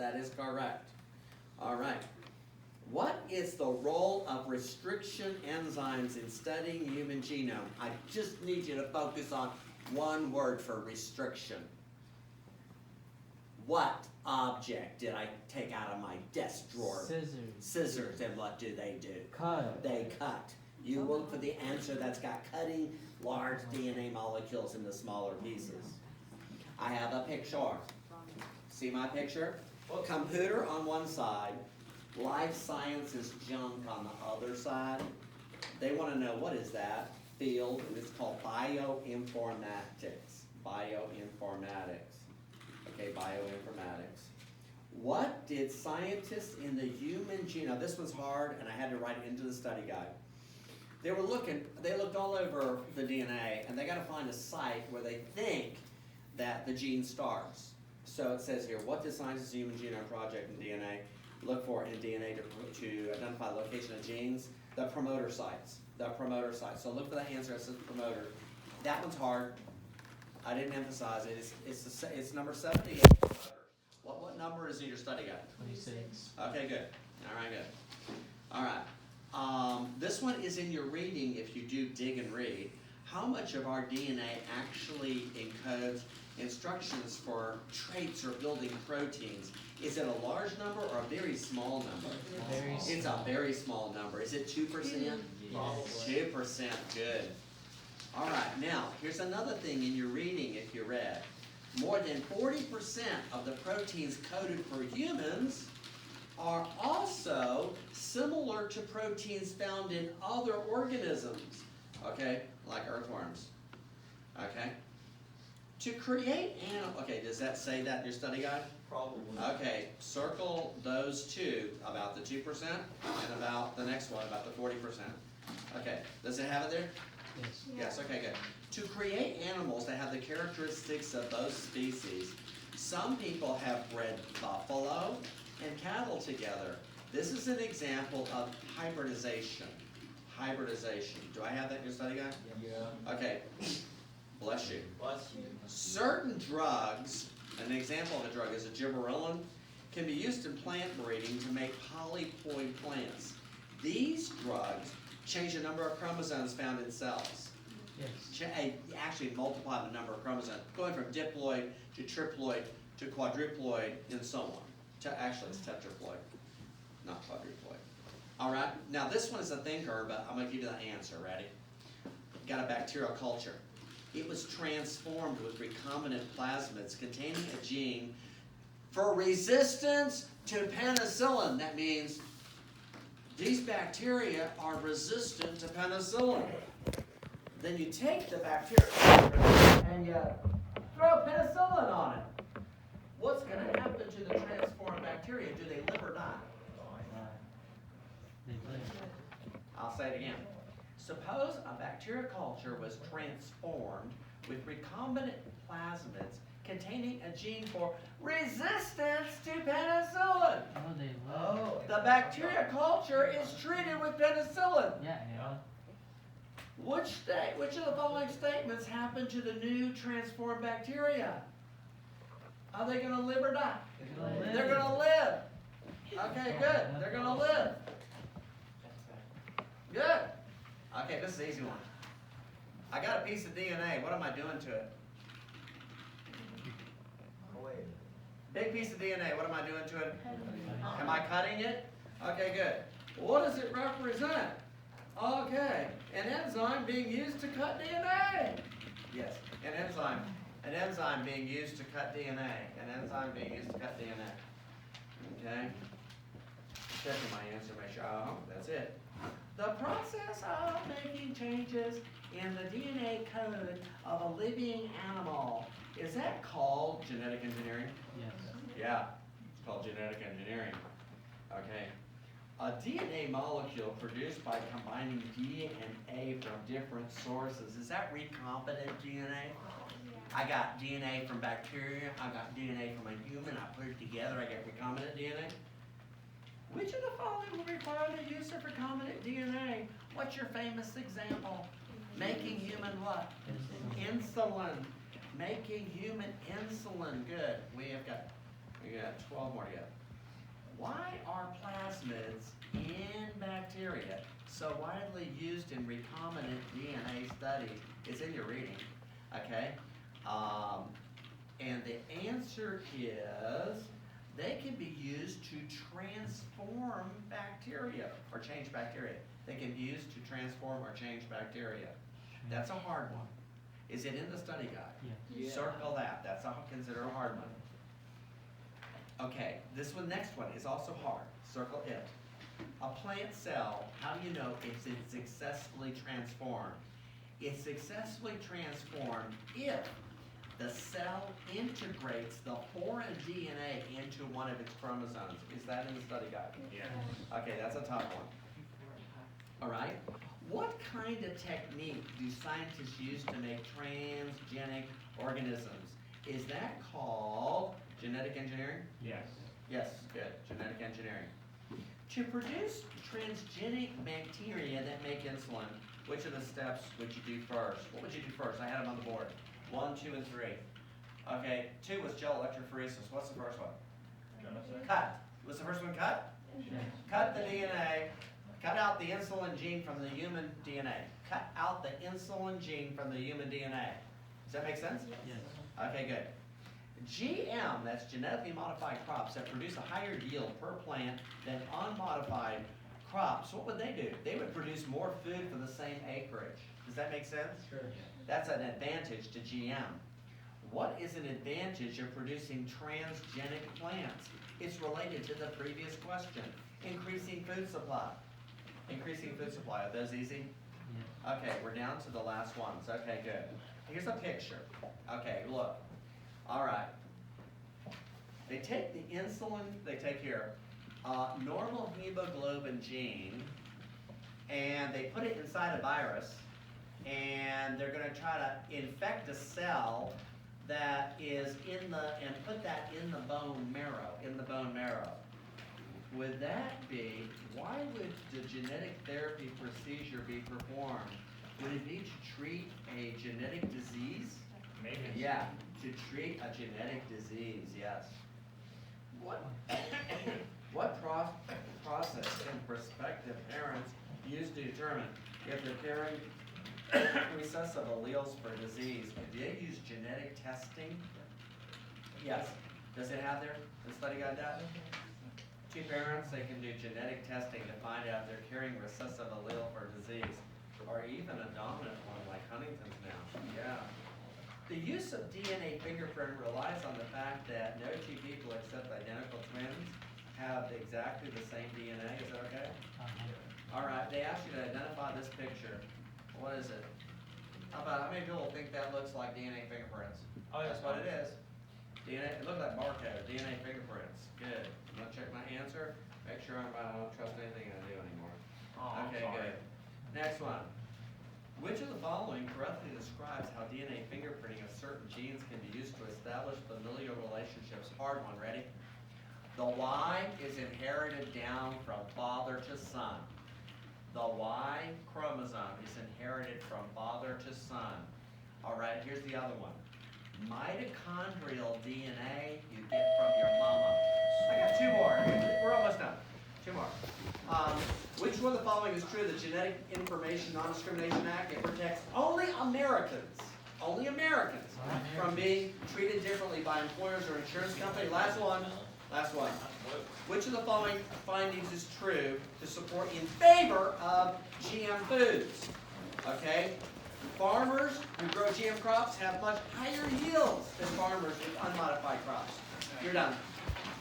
That is correct. All right. What is the role of restriction enzymes in studying human genome? I just need you to focus on one word for restriction. What object did I take out of my desk drawer? Scissors. Scissors, and what do? Cut. They cut. You look for the answer that's got cutting large DNA molecules into smaller pieces. I have a picture. See my picture? Computer on one side, life sciences junk on the other side. They want to know, what is that field? And it's called bioinformatics. Bioinformatics. Okay, bioinformatics. What did scientists in the human genome, this one's hard and I had to write it into the study guide. They looked all over the DNA and they got to find a site where they think that the gene starts. So it says here, what did scientists in the Human Genome Project in DNA look for in DNA to identify the location of genes? The promoter sites. The promoter sites. So look for the answer that says promoter. That one's hard. I didn't emphasize it. It's number 78. What number is in your study guide? 26. Okay, good. All right, good. All right. This one is in your reading if you do dig and read. How much of our DNA actually encodes instructions for traits or building proteins? Is it a large number or a very small number? It's a very small number. Is it 2%? Yes. 2%, good. All right, now, here's another thing in your reading if you read. More than 40% of the proteins coded for humans are also similar to proteins found in other organisms, okay, like earthworms, okay? To create okay, does that say that in your study guide? Probably. Okay, circle those two, about the 2% and about the next one, about the 40%. Okay, does it have it there? Yes. Yes, okay, good. To create animals that have the characteristics of both species, some people have bred buffalo and cattle together. This is an example of hybridization. Hybridization. Do I have that in your study guide? Yeah. Okay. Bless you. Bless you. Certain drugs, an example of a drug is a gibberellin, can be used in plant breeding to make polyploid plants. These drugs change the number of chromosomes found in cells. Yes. Actually multiply the number of chromosomes, going from diploid to triploid to quadruploid and so on. Actually, it's tetraploid, not quadruploid. All right, now this one is a thinker, but I'm going to give you the answer. Ready? Got a bacterial culture. It was transformed with recombinant plasmids containing a gene for resistance to penicillin. That means these bacteria are resistant to penicillin. Then you take the bacteria and you throw penicillin on it. What's going to happen to the transformed bacteria? Do they live or die? They live. I'll say it again. Suppose a bacteria culture was transformed with recombinant plasmids containing a gene for resistance to penicillin. Oh, they live. Oh. The bacteria culture is treated with penicillin. Yeah, yeah. Which of the following statements happen to the new transformed bacteria? Are they going to live or die? They're going to live. Okay, good. They're going to live. Good. Okay, this is an easy one. I got a piece of DNA. What am I doing to it? Wait. Big piece of DNA. What am I doing to it? Am I cutting it? Okay, good. What does it represent? Okay, an enzyme being used to cut DNA. Yes, an enzyme being used to cut DNA. An enzyme being used to cut DNA. Okay. Checking my answer, make sure. Oh, that's it. The process of making changes in the DNA code of a living animal, is that called genetic engineering? Yes. Yeah, it's called genetic engineering. Okay. A DNA molecule produced by combining DNA from different sources, is that recombinant DNA? I got DNA from bacteria, I got DNA from a human, I put it together, I get recombinant DNA. Which of the following will require the use of recombinant DNA? What's your famous example? Making human what? Insulin. Making human insulin. Good. We have got We got 12 more to go. Why are plasmids and bacteria so widely used in recombinant DNA studies? It's in your reading, okay? And the answer is they can be used to transform bacteria or change bacteria. They can be used to transform or change bacteria. That's a hard one. Is it in the study guide? Yeah. Circle that. That's considered a hard one. Okay, this one, next one is also hard. Circle it. A plant cell, how do you know if it's successfully transformed? It's successfully transformed if the cell integrates the foreign DNA into one of its chromosomes. Is that in the study guide? Yeah. Okay, that's a tough one. All right. What kind of technique do scientists use to make transgenic organisms? Is that called genetic engineering? Yes. Yes, good. Genetic engineering. To produce transgenic bacteria that make insulin, which of the steps would you do first? What would you do first? I had them on the board. 1, 2, and 3. Okay, 2 was gel electrophoresis. What's the first one? Cut. Was the first one cut? Cut the DNA. Cut out the insulin gene from the human DNA. Cut out the insulin gene from the human DNA. Does that make sense? Yes. Okay, good. GM, that's genetically modified crops, that produce a higher yield per plant than unmodified crops. What would they do? They would produce more food for the same acreage. Does that make sense? Sure. That's an advantage to GM. What is an advantage of producing transgenic plants? It's related to the previous question. Increasing food supply. Increasing food supply. Are those easy? Yeah. Okay, we're down to the last ones. Okay, good. Here's a picture. Okay, look. All right. They take the insulin, they take here, normal hemoglobin gene, and they put it inside a virus, and they're going to try to infect a cell that is in the, and put that in the bone marrow, Would that be, why would the genetic therapy procedure be performed? Would it be to treat a genetic disease? Maybe. Yeah, to treat a genetic disease, yes. What process can prospective parents use to determine if they're carrying recessive alleles for disease? Do they use genetic testing? Yes. Does it have there? The study guide that? 2 parents, they can do genetic testing to find out if they're carrying recessive allele for disease, or even a dominant one like Huntington's now. Yeah. The use of DNA fingerprint relies on the fact that no 2 people except identical twins have exactly the same DNA. Is that okay? All right, they asked you to identify this picture. What is it? How many people think that looks like DNA fingerprints? Oh, That's what it is. DNA, it looks like barcode, DNA fingerprints. Good. I'm gonna check my answer, make sure I don't trust anything I do anymore. Oh, Okay, sorry. good. Next one. Which of the following correctly describes how DNA fingerprinting of certain genes can be used to establish familial relationships? Hard one, ready? The Y is inherited down from father to son. The Y chromosome is inherited from father to son. All right, here's the other one. Mitochondrial DNA you get from your mama. I got 2 more. We're almost done. 2 more. Which one of the following is true? The Genetic Information Non-Discrimination Act, it protects only Americans from being treated differently by employers or insurance company. Last one. Which of the following findings is true to support in favor of GM foods? Okay? Farmers who grow GM crops have much higher yields than farmers with unmodified crops. You're done.